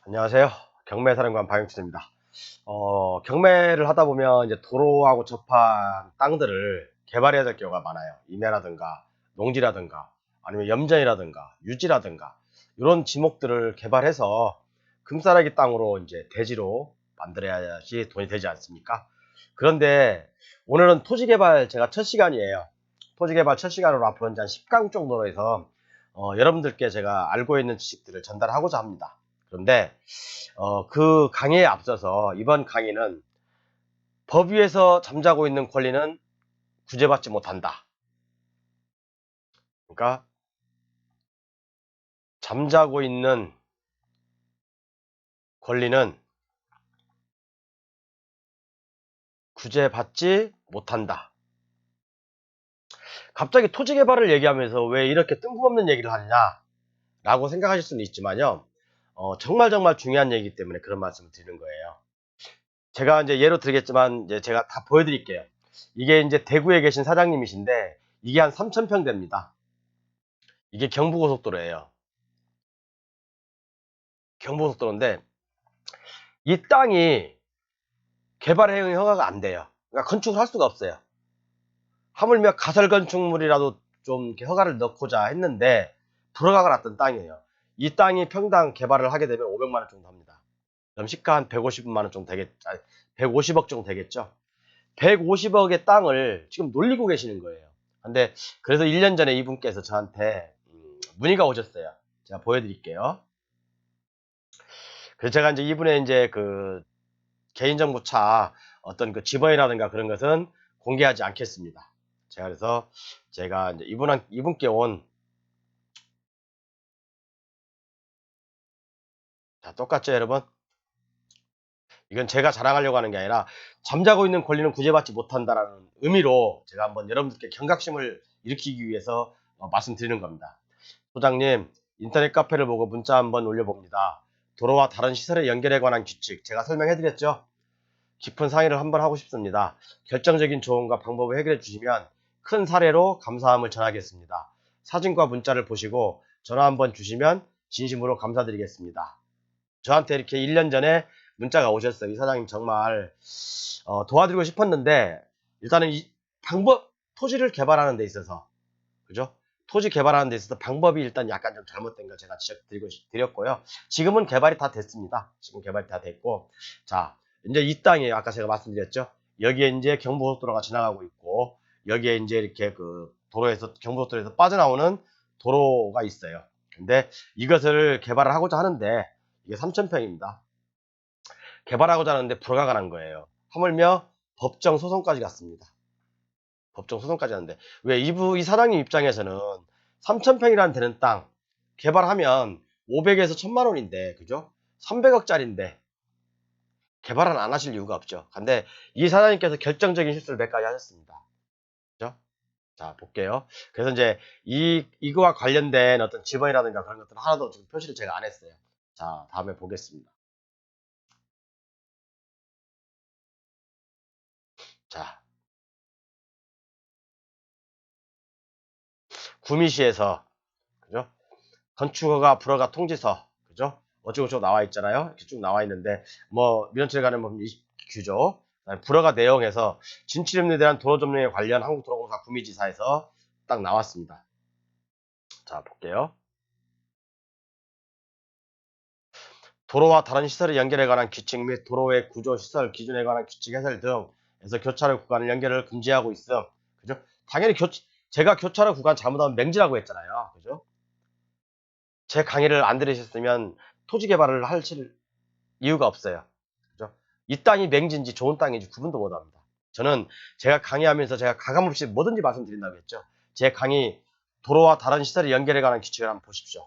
안녕하세요. 경매사령관 박영춘입니다. 경매를 하다 보면 이제 도로하고 접한 땅들을 개발해야 될 경우가 많아요. 임야라든가 농지라든가 아니면 염전이라든가 유지라든가 이런 지목들을 개발해서 금싸라기 땅으로 이제 대지로 만들어야지 돈이 되지 않습니까? 그런데 오늘은 토지개발 제가 첫 시간이에요. 토지개발 첫 시간으로 앞으로 이제 한 10강 정도로 해서 여러분들께 제가 알고 있는 지식들을 전달하고자 합니다. 그런데 그 강의에 앞서서 이번 강의는 법 위에서 잠자고 있는 권리는 구제받지 못한다. 그러니까 잠자고 있는 권리는 구제받지 못한다. 갑자기 토지 개발을 얘기하면서 왜 이렇게 뜬금없는 얘기를 하느냐 라고 생각하실 수는 있지만요. 정말 중요한 얘기이기 때문에 그런 말씀을 드리는 거예요. 제가 이제 예로 들겠지만 이제 제가 다 보여드릴게요. 이게 이제 대구에 계신 사장님이신데 이게 한 3,000평 됩니다. 이게 경부고속도로예요. 경부고속도로인데 이 땅이 개발 행위 허가가 안 돼요. 그러니까 건축을 할 수가 없어요. 하물며 가설 건축물이라도 좀 이렇게 허가를 넣고자 했는데 불허가가 났던 땅이에요. 이 땅이 평당 개발을 하게 되면 500만 원 정도 합니다. 그럼 시가 한 150만 원 정도 되겠, 150억 정도 되겠죠. 150억의 땅을 지금 놀리고 계시는 거예요. 근데 그래서 1년 전에 이분께서 저한테 문의가 오셨어요. 제가 보여드릴게요. 그래서 제가 이제 이분의 이제 그 개인정보차 어떤 그 지번이라든가 그런 것은 공개하지 않겠습니다. 제가 그래서 제가 이제 이분께 온, 자, 똑같죠, 여러분? 이건 제가 자랑하려고 하는 게 아니라 잠자고 있는 권리는 구제받지 못한다라는 의미로 제가 한번 여러분들께 경각심을 일으키기 위해서 말씀드리는 겁니다. 소장님, 인터넷 카페를 보고 문자 한번 올려봅니다. 도로와 다른 시설의 연결에 관한 규칙 제가 설명해드렸죠? 깊은 상의를 한번 하고 싶습니다. 결정적인 조언과 방법을 해결해 주시면 큰 사례로 감사함을 전하겠습니다. 사진과 문자를 보시고 전화 한번 주시면 진심으로 감사드리겠습니다. 저한테 이렇게 1년 전에 문자가 오셨어요. 이 사장님 정말 도와드리고 싶었는데 일단은 이 방법, 토지를 개발하는 데 있어서, 그죠? 토지 개발하는 데 있어서 방법이 일단 약간 좀 잘못된 걸 제가 지적드렸고요. 지금은 개발이 다 됐습니다. 지금 개발이 다 됐고, 자, 이제 이 땅에 아까 제가 말씀드렸죠. 여기에 이제 경부고속도로가 지나가고 있고, 여기에 이제 이렇게 그 도로에서, 경부고속도로에서 빠져나오는 도로가 있어요. 근데 이것을 개발을 하고자 하는데, 이게 3,000평입니다. 개발하고자 하는데 불가가 난 거예요. 하물며 법정 소송까지 갔습니다. 법정 소송까지 하는데 왜 이 사장님 입장에서는 3,000평이라는 되는 땅 개발하면 500에서 1,000만 원인데 그죠? 300억짜리인데 개발은 안 하실 이유가 없죠. 근데 이 사장님께서 결정적인 실수를 몇 가지 하셨습니다. 그죠? 자, 볼게요. 그래서 이제 이거와 관련된 어떤 지번이라든가 그런 것들 하나도 지금 표시를 제가 안 했어요. 자, 다음에 보겠습니다. 자, 구미시에서 그죠? 건축허가 불허가 통지서, 그죠? 어쩌고저쩌고 나와 있잖아요. 이렇게 쭉 나와 있는데, 뭐, 민원철에 관한 뭐 규조, 불허가 내용에서 진출입에 대한 도로 점령에 관련 한국도로공사 구미지사에서 딱 나왔습니다. 자, 볼게요. 도로와 다른 시설의 연결에 관한 규칙 및 도로의 구조 시설 기준에 관한 규칙 해설 등에서 교차로 구간을 연결을 금지하고 있음. 그죠? 당연히 제가 교차로 구간 잘못하면 맹지라고 했잖아요. 그죠? 제 강의를 안 들으셨으면 토지 개발을 하실 이유가 없어요. 그죠? 이 땅이 맹지인지 좋은 땅인지 구분도 못 합니다. 저는 제가 강의하면서 제가 가감없이 뭐든지 말씀드린다고 했죠. 제 강의 도로와 다른 시설의 연결에 관한 규칙을 한번 보십시오.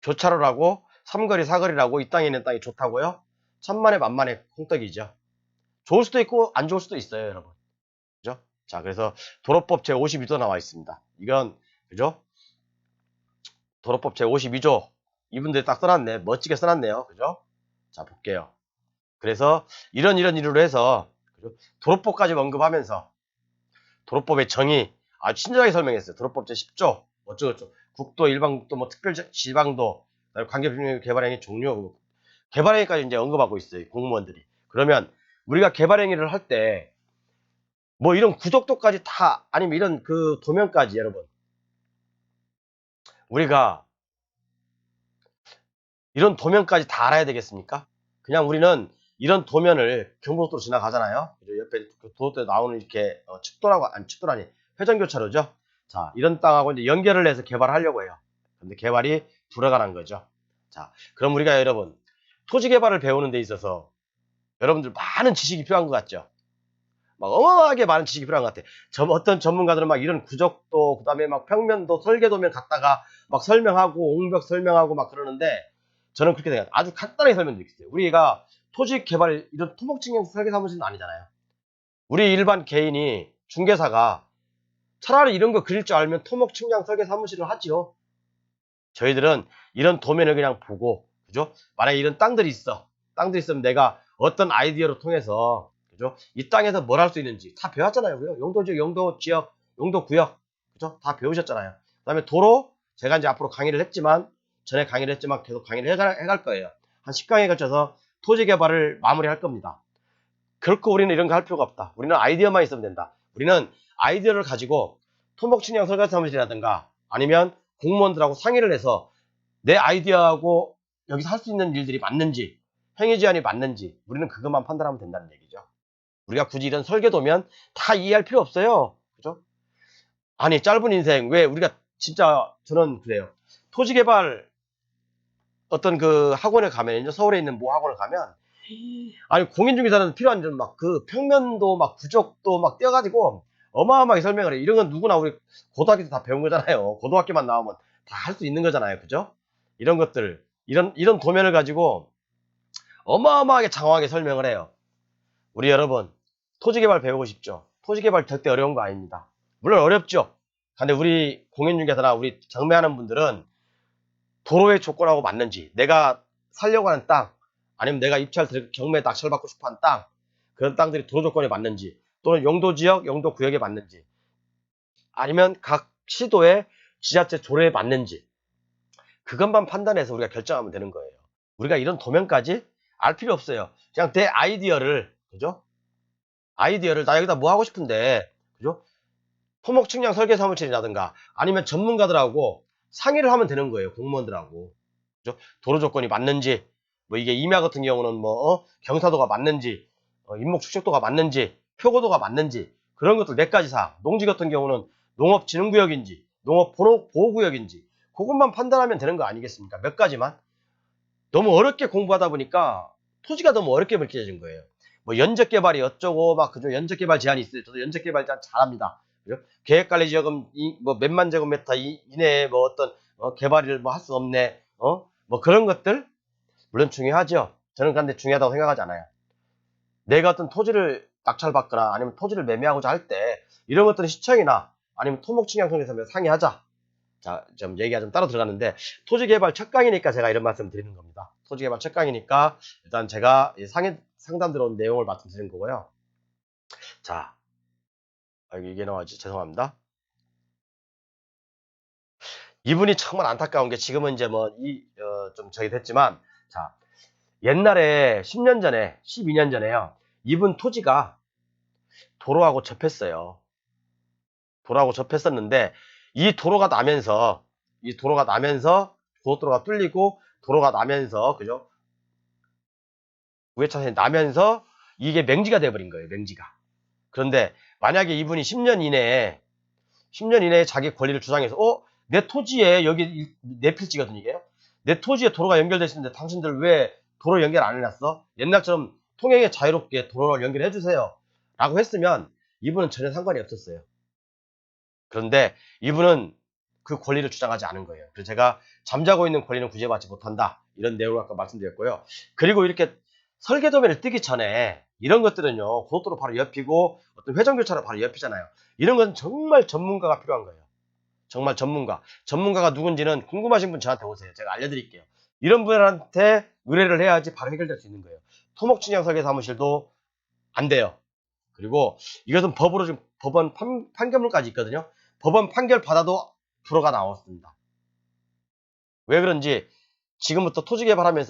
교차로라고 삼거리 사거리라고 이 땅에 있는 땅이 좋다고요? 천만에 만만에 콩떡이죠. 좋을 수도 있고 안 좋을 수도 있어요, 여러분. 그죠? 자, 그래서 도로법 제52조 나와 있습니다. 이건 그죠? 도로법 제52조 이분들이 딱 써놨네. 멋지게 써놨네요. 그죠? 자, 볼게요. 그래서 이런 이유로 해서 도로법까지 언급하면서 도로법의 정의 아주 친절하게 설명했어요. 도로법 제10조 어쩌고저쩌고 국도, 일반국도, 뭐 특별지방도, 관계법령 개발행위 종료, 개발행위까지 이제 언급하고 있어요. 공무원들이. 그러면 우리가 개발행위를 할 때 뭐 이런 구족도까지 다 아니면 이런 그 도면까지 여러분 우리가 이런 도면까지 다 알아야 되겠습니까? 그냥 우리는 이런 도면을 경부고속도로 지나가잖아요. 옆에 그 도로에 나오는 이렇게 측도라고 아니 측도라니 회전교차로죠. 자 이런 땅하고 이제 연결을 해서 개발하려고 해요. 근데 개발이 불가능한 거죠. 자 그럼 우리가 여러분 토지 개발을 배우는 데 있어서 여러분들 많은 지식이 필요한 것 같죠? 막 어마어마하게 많은 지식이 필요한 것 같아. 어떤 전문가들은 막 이런 구적도, 그 다음에 막 평면도, 설계도면 갖다가 막 설명하고, 옹벽 설명하고 막 그러는데, 저는 그렇게 생각해요. 아주 간단하게 설명드리겠어요. 우리가 토지 개발, 이런 토목증명 설계 사무실은 아니잖아요. 우리 일반 개인이, 중개사가 차라리 이런 거 그릴 줄 알면 토목측량 설계 사무실을 하지요. 저희들은 이런 도면을 그냥 보고, 그죠? 만약에 이런 땅들이 있어. 땅들이 있으면 내가 어떤 아이디어를 통해서, 그죠? 이 땅에서 뭘 할 수 있는지 다 배웠잖아요. 그죠? 용도지역, 용도지역, 용도구역, 그죠? 다 배우셨잖아요. 그 다음에 도로, 제가 이제 앞으로 강의를 했지만, 전에 강의를 했지만 계속 강의를 해갈 거예요. 한 10강에 걸쳐서 토지 개발을 마무리할 겁니다. 결코 우리는 이런 거 할 필요가 없다. 우리는 아이디어만 있으면 된다. 우리는 아이디어를 가지고 토목측량 설계 사무실이라든가 아니면 공무원들하고 상의를 해서 내 아이디어하고 여기서 할 수 있는 일들이 맞는지 행위 제한이 맞는지 우리는 그것만 판단하면 된다는 얘기죠. 우리가 굳이 이런 설계도면 다 이해할 필요 없어요. 그죠? 아니 짧은 인생 왜 우리가 진짜 저는 그래요. 토지개발 어떤 그 학원에 가면 서울에 있는 모 학원을 가면 아니 공인중개사는 필요한 점 막 그 평면도 막 부족도 막 떼어가지고 어마어마하게 설명을 해. 이런 건 누구나 우리 고등학교 때 다 배운 거잖아요. 고등학교만 나오면 다 할 수 있는 거잖아요. 그죠? 이런 것들 이런 도면을 가지고 어마어마하게 장황하게 설명을 해요. 우리 여러분 토지개발 배우고 싶죠? 토지개발 절대 어려운 거 아닙니다. 물론 어렵죠. 근데 우리 공인중개사나 우리 경매하는 분들은 도로의 조건하고 맞는지 내가 살려고 하는 땅 아니면 내가 경매 낙찰 받고 싶어하는 땅 그런 땅들이 도로 조건에 맞는지 또는 용도지역, 용도구역에 맞는지 아니면 각 시도의 지자체 조례에 맞는지 그것만 판단해서 우리가 결정하면 되는 거예요. 우리가 이런 도면까지 알 필요 없어요. 그냥 내 아이디어를 그죠? 아이디어를 나 여기다 뭐 하고 싶은데 그죠? 토목측량 설계 사무실이라든가 아니면 전문가들하고 상의를 하면 되는 거예요. 공무원들하고. 그죠? 도로 조건이 맞는지 뭐 이게 임야 같은 경우는 뭐 경사도가 맞는지 인목 축적도가 맞는지 표고도가 맞는지 그런 것들 몇 가지 사항. 농지 같은 경우는 농업진흥구역인지 농업보호구역인지 그것만 판단하면 되는 거 아니겠습니까? 몇 가지만. 너무 어렵게 공부하다 보니까 토지가 너무 어렵게 느껴진 거예요. 뭐 연적개발이 어쩌고 막 그죠? 연적개발 제한이 있어요. 저도 연적개발 제한 잘합니다. 그죠? 계획관리지역은 뭐 몇만 제곱미터 이내에 뭐 어떤 개발을 뭐 할 수 없네. 뭐 그런 것들 물론 중요하죠. 저는 그런데 중요하다고 생각하지 않아요. 내가 어떤 토지를 낙찰받거나 아니면 토지를 매매하고자 할 때 이런 것들은 시청이나 아니면 토목측량청에서 상의하자. 자, 좀 얘기가 좀 따로 들어갔는데 토지개발 첫 강의니까 제가 이런 말씀 드리는 겁니다. 토지개발 첫 강의니까 일단 제가 상담 들어온 내용을 말씀드리는 거고요. 자, 이게 나와지 죄송합니다. 이분이 정말 안타까운 게 지금은 이제 뭐 좀 저기 됐지만 자 옛날에 10년 전에 12년 전에요. 이분 토지가 도로하고 접했어요. 도로하고 접했었는데 이 도로가 나면서 고속도로가 뚫리고 도로가 나면서 그죠? 우회차선이 나면서 이게 맹지가 돼버린 거예요. 맹지가. 그런데 만약에 이분이 10년 이내에 자기 권리를 주장해서 내 토지에 여기 내 필지거든요. 이게 내 토지에 도로가 연결돼 있는데 당신들 왜 도로 연결 안 해놨어? 옛날처럼 통행에 자유롭게 도로를 연결해 주세요. 라고 했으면 이분은 전혀 상관이 없었어요. 그런데 이분은 그 권리를 주장하지 않은 거예요. 그래서 제가 잠자고 있는 권리는 구제받지 못한다. 이런 내용을 아까 말씀드렸고요. 그리고 이렇게 설계도면을 뜨기 전에 이런 것들은요. 고속도로 바로 옆이고 어떤 회전교차로 바로 옆이잖아요. 이런 건 정말 전문가가 필요한 거예요. 정말 전문가. 전문가가 누군지는 궁금하신 분 저한테 오세요. 제가 알려드릴게요. 이런 분한테 의뢰를 해야지 바로 해결될 수 있는 거예요. 토목측량 설계 사무실도 안 돼요. 그리고 이것은 법으로 지금 법원 판결문까지 있거든요. 법원 판결 받아도 불허가 나왔습니다. 왜 그런지 지금부터 토지 개발하면서